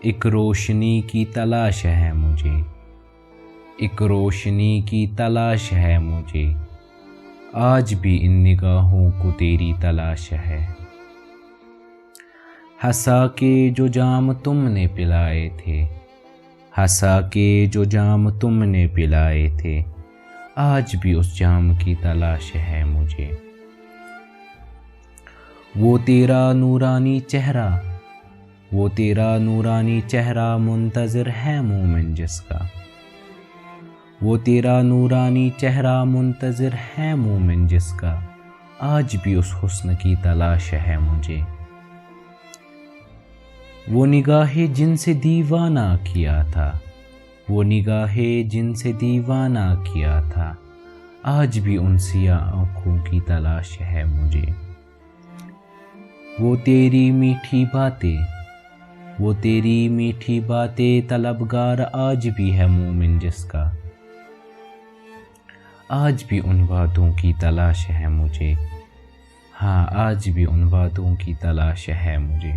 ایک روشنی کی تلاش ہے مجھے، ایک روشنی کی تلاش ہے مجھے، آج بھی ان نگاہوں کو تیری تلاش ہے۔ ہنسا کے جو جام تم نے پلائے تھے، ہنسا کے جو جام تم نے پلائے تھے، آج بھی اس جام کی تلاش ہے مجھے۔ وہ تیرا نورانی چہرہ، وہ تیرا نورانی چہرہ منتظر ہے مومن جس کا، وہ تیرا نورانی چہرہ منتظر ہے مومن جس کا، آج بھی اس حسن کی تلاش ہے مجھے۔ وہ نگاہیں جن سے دیوانہ کیا تھا، وہ نگاہیں جن سے دیوانہ کیا تھا، آج بھی ان سیاہ آنکھوں کی تلاش ہے مجھے۔ وہ تیری میٹھی باتیں، وہ تیری میٹھی باتیں طلبگار آج بھی ہے مومن جس کا، آج بھی ان باتوں کی تلاش ہے مجھے، ہاں آج بھی ان باتوں کی تلاش ہے مجھے۔